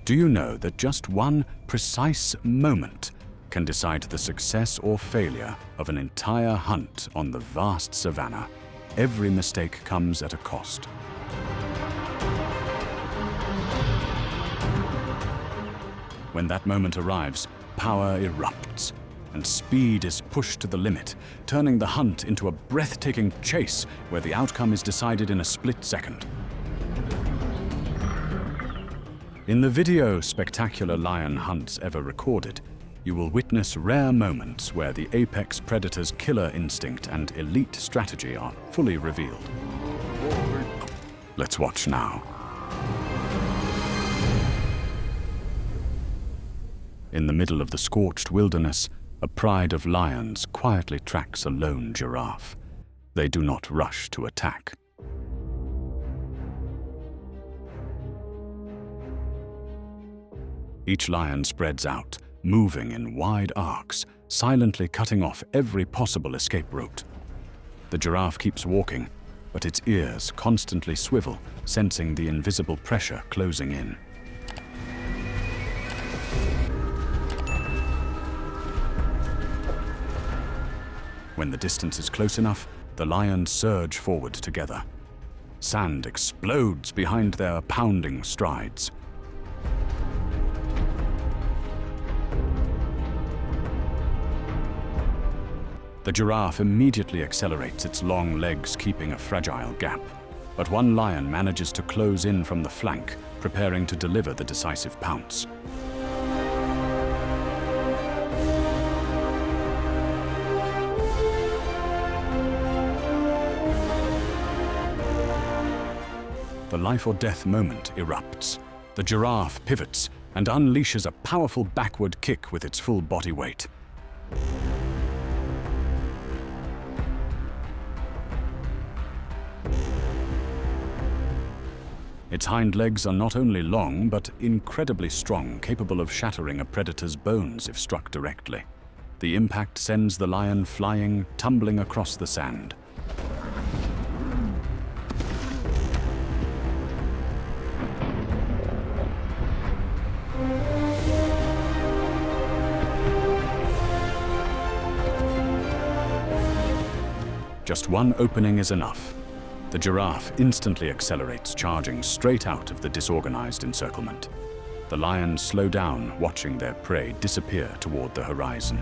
Do you know that just one precise moment can decide the success or failure of an entire hunt on the vast savannah? Every mistake comes at a cost. When that moment arrives, power erupts, and speed is pushed to the limit, turning the hunt into a breathtaking chase where the outcome is decided in a split second. In the video Spectacular Lion Hunts Ever Recorded, you will witness rare moments where the apex predator's killer instinct and elite strategy are fully revealed. Let's watch now. In the middle of the scorched wilderness, a pride of lions quietly tracks a lone giraffe. They do not rush to attack. Each lion spreads out, moving in wide arcs, silently cutting off every possible escape route. The giraffe keeps walking, but its ears constantly swivel, sensing the invisible pressure closing in. When the distance is close enough, the lions surge forward together. Sand explodes behind their pounding strides. The giraffe immediately accelerates its long legs, keeping a fragile gap. But one lion manages to close in from the flank, preparing to deliver the decisive pounce. The life-or-death moment erupts. The giraffe pivots and unleashes a powerful backward kick with its full body weight. Its hind legs are not only long, but incredibly strong, capable of shattering a predator's bones if struck directly. The impact sends the lion flying, tumbling across the sand. Just one opening is enough. The giraffe instantly accelerates, charging straight out of the disorganized encirclement. The lions slow down, watching their prey disappear toward the horizon.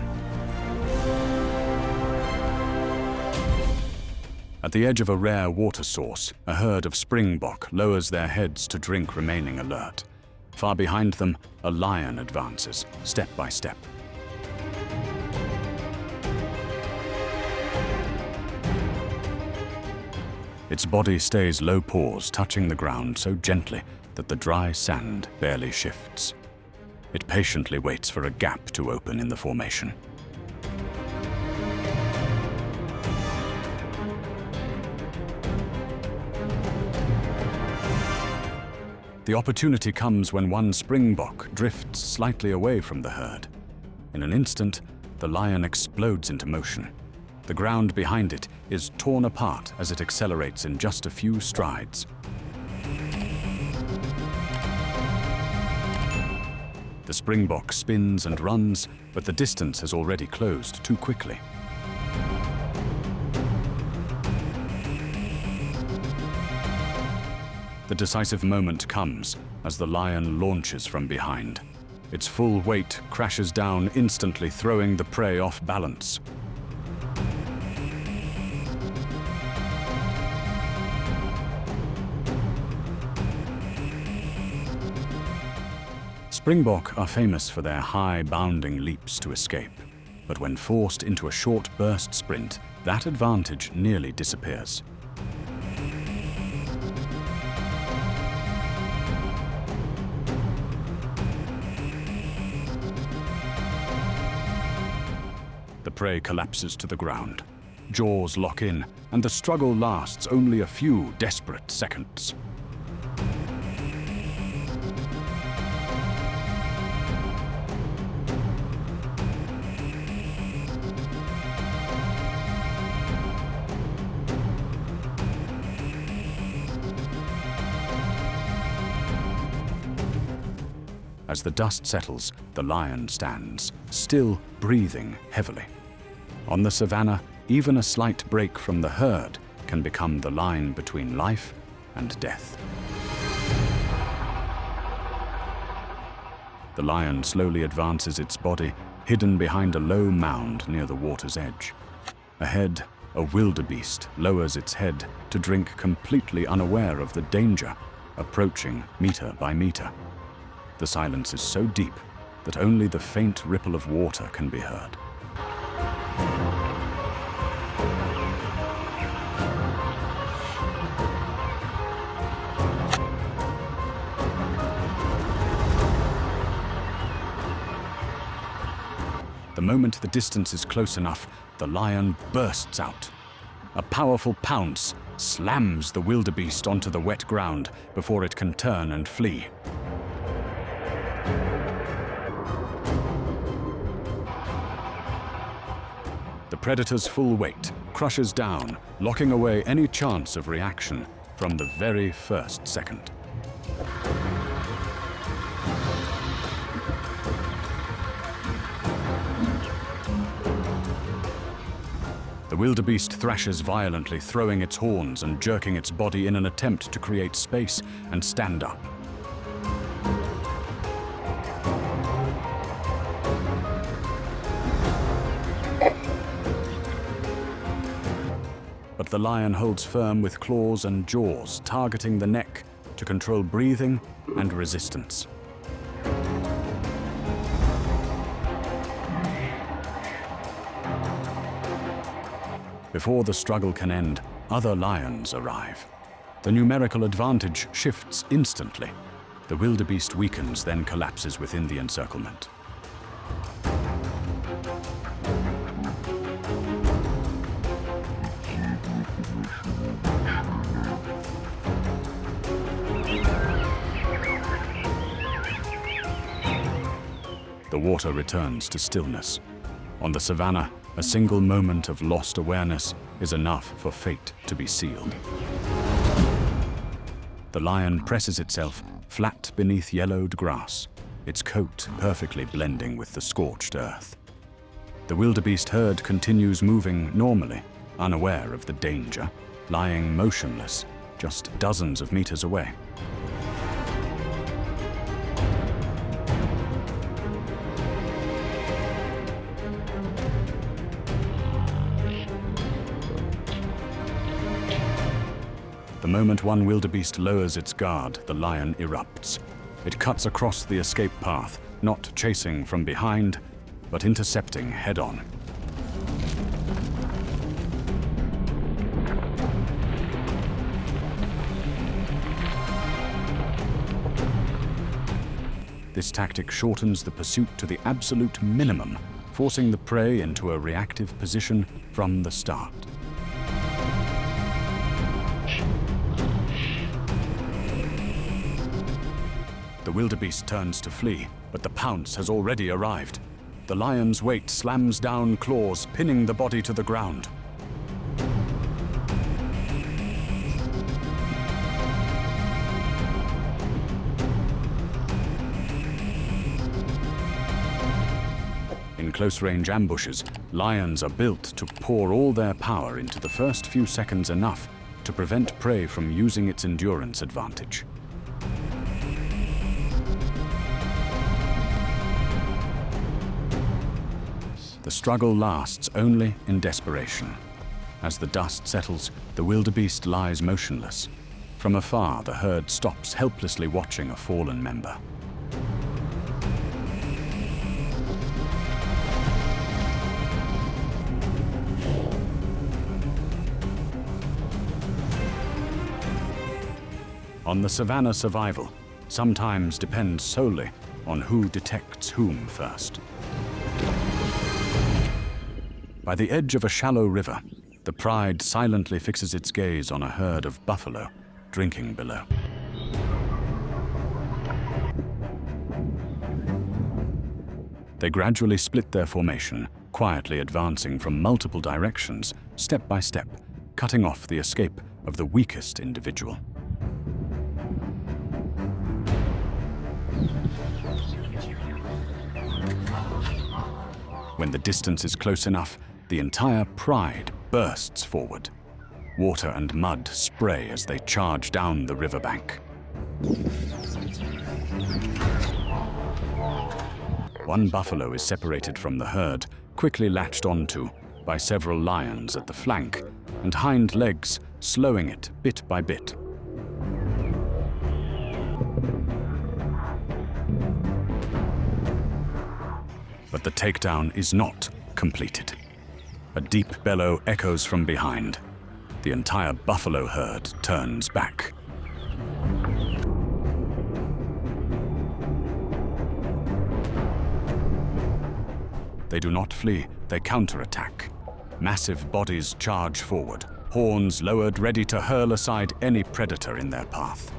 At the edge of a rare water source, a herd of springbok lowers their heads to drink, remaining alert. Far behind them, a lion advances, step by step. Its body stays low paws, touching the ground so gently that the dry sand barely shifts. It patiently waits for a gap to open in the formation. The opportunity comes when one springbok drifts slightly away from the herd. In an instant, the lion explodes into motion. The ground behind it is torn apart as it accelerates in just a few strides. The springbok spins and runs, but the distance has already closed too quickly. The decisive moment comes as the lion launches from behind. Its full weight crashes down, instantly throwing the prey off balance. Springbok are famous for their high, bounding leaps to escape, but when forced into a short burst sprint, that advantage nearly disappears. The prey collapses to the ground. Jaws lock in, and the struggle lasts only a few desperate seconds. As the dust settles, the lion stands, still breathing heavily. On the savannah, even a slight break from the herd can become the line between life and death. The lion slowly advances its body, hidden behind a low mound near the water's edge. Ahead, a wildebeest lowers its head to drink, completely unaware of the danger, approaching meter by meter. The silence is so deep that only the faint ripple of water can be heard. The moment the distance is close enough, the lion bursts out. A powerful pounce slams the wildebeest onto the wet ground before it can turn and flee. The predator's full weight crushes down, locking away any chance of reaction from the very first second. The wildebeest thrashes violently, throwing its horns and jerking its body in an attempt to create space and stand up. But the lion holds firm with claws and jaws, targeting the neck to control breathing and resistance. Before the struggle can end, other lions arrive. The numerical advantage shifts instantly. The wildebeest weakens, then collapses within the encirclement. The water returns to stillness. On the savannah, a single moment of lost awareness is enough for fate to be sealed. The lion presses itself flat beneath yellowed grass, its coat perfectly blending with the scorched earth. The wildebeest herd continues moving normally, unaware of the danger, lying motionless just dozens of meters away. The moment one wildebeest lowers its guard, the lion erupts. It cuts across the escape path, not chasing from behind, but intercepting head-on. This tactic shortens the pursuit to the absolute minimum, forcing the prey into a reactive position from the start. The wildebeest turns to flee, but the pounce has already arrived. The lion's weight slams down claws, pinning the body to the ground. In close-range ambushes, lions are built to pour all their power into the first few seconds, enough to prevent prey from using its endurance advantage. The struggle lasts only in desperation. As the dust settles, the wildebeest lies motionless. From afar, the herd stops, helplessly watching a fallen member. On the savannah, survival sometimes depends solely on who detects whom first. By the edge of a shallow river, the pride silently fixes its gaze on a herd of buffalo drinking below. They gradually split their formation, quietly advancing from multiple directions, step by step, cutting off the escape of the weakest individual. When the distance is close enough, the entire pride bursts forward. Water and mud spray as they charge down the riverbank. One buffalo is separated from the herd, quickly latched onto by several lions at the flank, and hind legs slowing it bit by bit. But the takedown is not completed. A deep bellow echoes from behind. The entire buffalo herd turns back. They do not flee, they counterattack. Massive bodies charge forward, horns lowered, ready to hurl aside any predator in their path.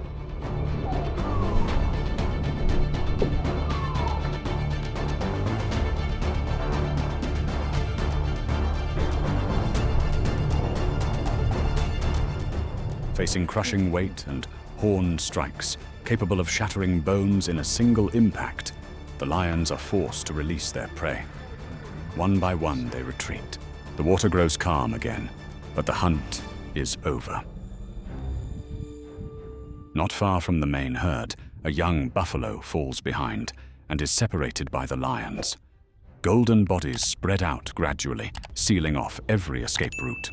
Facing crushing weight and horn strikes, capable of shattering bones in a single impact, the lions are forced to release their prey. One by one, they retreat. The water grows calm again, but the hunt is over. Not far from the main herd, a young buffalo falls behind and is separated by the lions. Golden bodies spread out gradually, sealing off every escape route.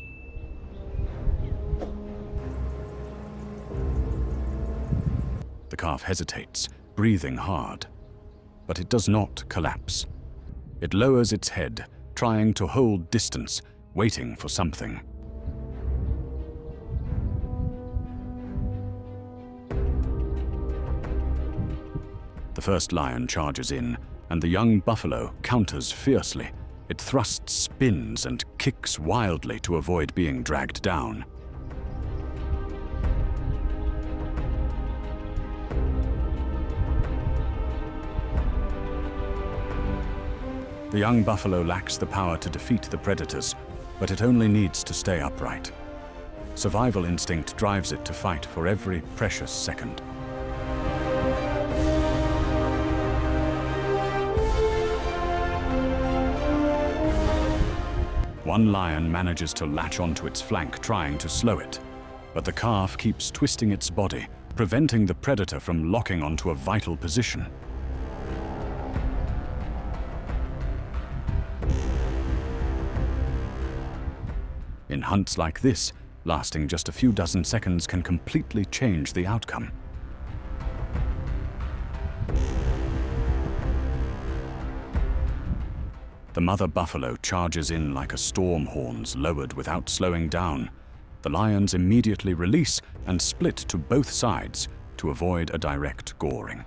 The calf hesitates, breathing hard, but it does not collapse. It lowers its head, trying to hold distance, waiting for something. The first lion charges in, and the young buffalo counters fiercely. It thrusts, spins, and kicks wildly to avoid being dragged down. The young buffalo lacks the power to defeat the predators, but it only needs to stay upright. Survival instinct drives it to fight for every precious second. One lion manages to latch onto its flank, trying to slow it, but the calf keeps twisting its body, preventing the predator from locking onto a vital position. In hunts like this, lasting just a few dozen seconds can completely change the outcome. The mother buffalo charges in like a storm, horns lowered without slowing down. The lions immediately release and split to both sides to avoid a direct goring.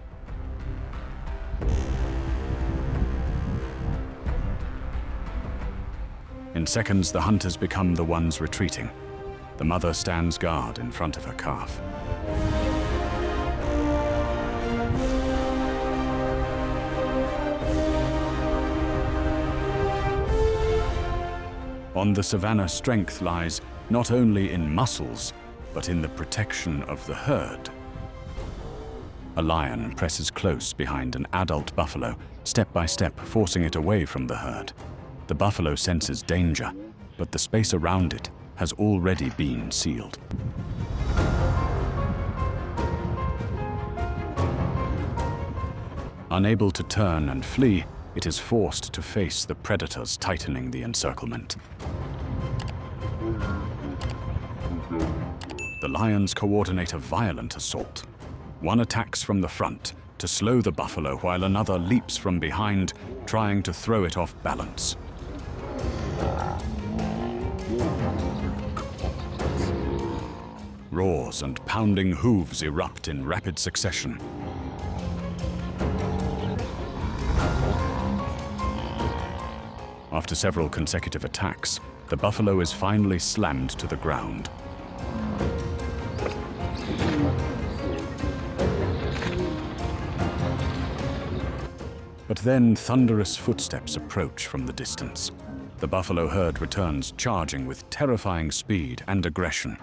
In seconds, the hunters become the ones retreating. The mother stands guard in front of her calf. On the savannah, strength lies not only in muscles, but in the protection of the herd. A lion presses close behind an adult buffalo, step by step, forcing it away from the herd. The buffalo senses danger, but the space around it has already been sealed. Unable to turn and flee, it is forced to face the predators tightening the encirclement. The lions coordinate a violent assault. One attacks from the front to slow the buffalo, while another leaps from behind, trying to throw it off balance. Roars and pounding hooves erupt in rapid succession. After several consecutive attacks, the buffalo is finally slammed to the ground. But then thunderous footsteps approach from the distance. The buffalo herd returns, charging with terrifying speed and aggression.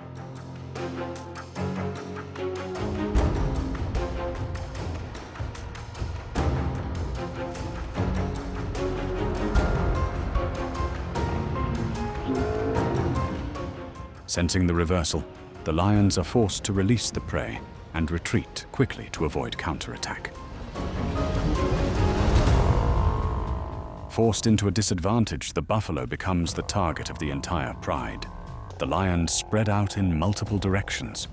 Sensing the reversal, the lions are forced to release the prey and retreat quickly to avoid counterattack. Forced into a disadvantage, the buffalo becomes the target of the entire pride. The lions spread out in multiple directions.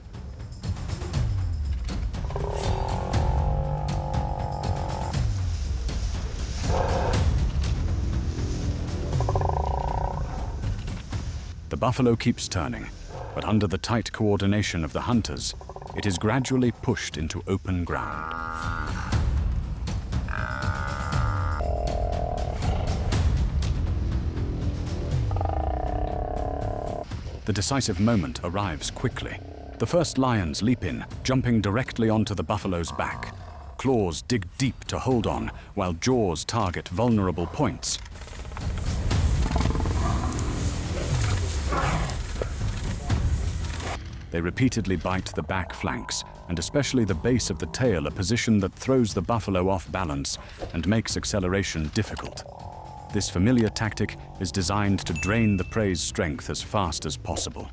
The buffalo keeps turning, but under the tight coordination of the hunters, it is gradually pushed into open ground. The decisive moment arrives quickly. The first lions leap in, jumping directly onto the buffalo's back. Claws dig deep to hold on, while jaws target vulnerable points. They repeatedly bite the back flanks, and especially the base of the tail, a position that throws the buffalo off balance and makes acceleration difficult. This familiar tactic is designed to drain the prey's strength as fast as possible.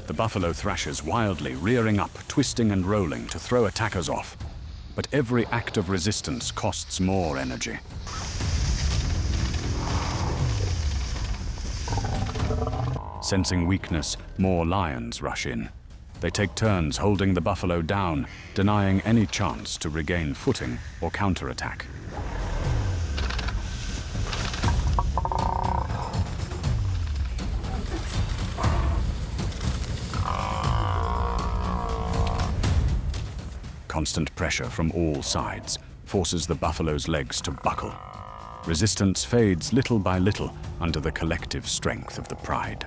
The buffalo thrashes wildly, rearing up, twisting and rolling to throw attackers off. But every act of resistance costs more energy. Sensing weakness, more lions rush in. They take turns holding the buffalo down, denying any chance to regain footing or counterattack. Constant pressure from all sides forces the buffalo's legs to buckle. Resistance fades little by little under the collective strength of the pride.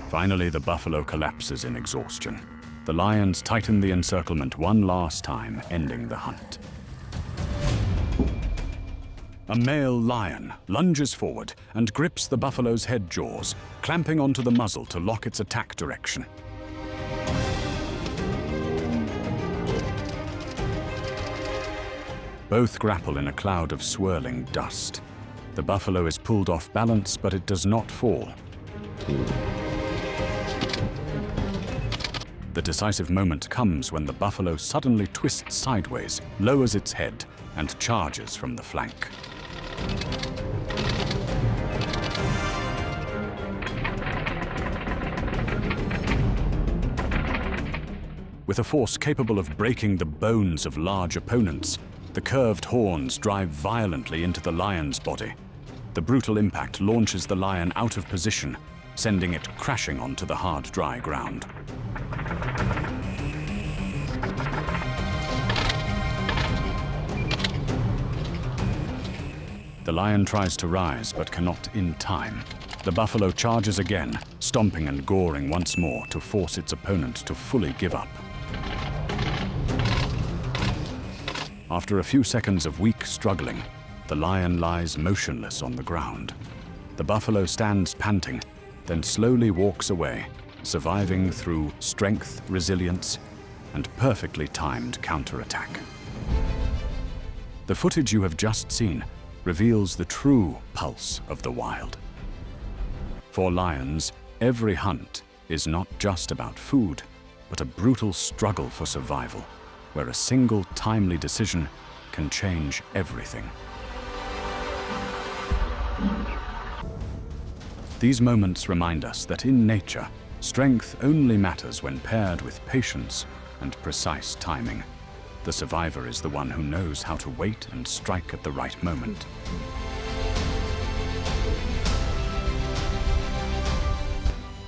Finally, the buffalo collapses in exhaustion. The lions tighten the encirclement one last time, ending the hunt. A male lion lunges forward and grips the buffalo's head jaws, clamping onto the muzzle to lock its attack direction. Both grapple in a cloud of swirling dust. The buffalo is pulled off balance, but it does not fall. The decisive moment comes when the buffalo suddenly twists sideways, lowers its head, and charges from the flank. With a force capable of breaking the bones of large opponents, the curved horns drive violently into the lion's body. The brutal impact launches the lion out of position, sending it crashing onto the hard, dry ground. The lion tries to rise, but cannot in time. The buffalo charges again, stomping and goring once more to force its opponent to fully give up. After a few seconds of weak struggling, the lion lies motionless on the ground. The buffalo stands panting, then slowly walks away, surviving through strength, resilience, and perfectly timed counterattack. The footage you have just seen reveals the true pulse of the wild. For lions, every hunt is not just about food, but a brutal struggle for survival, where a single timely decision can change everything. These moments remind us that in nature, strength only matters when paired with patience and precise timing. The survivor is the one who knows how to wait and strike at the right moment.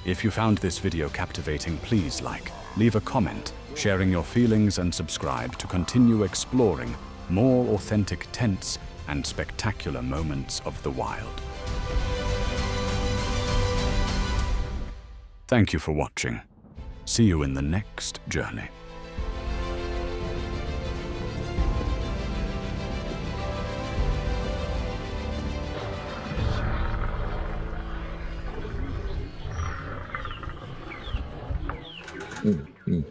If you found this video captivating, please like, leave a comment, sharing your feelings, and subscribe to continue exploring more authentic, tense, and spectacular moments of the wild. Thank you for watching. See you in the next journey. Mm.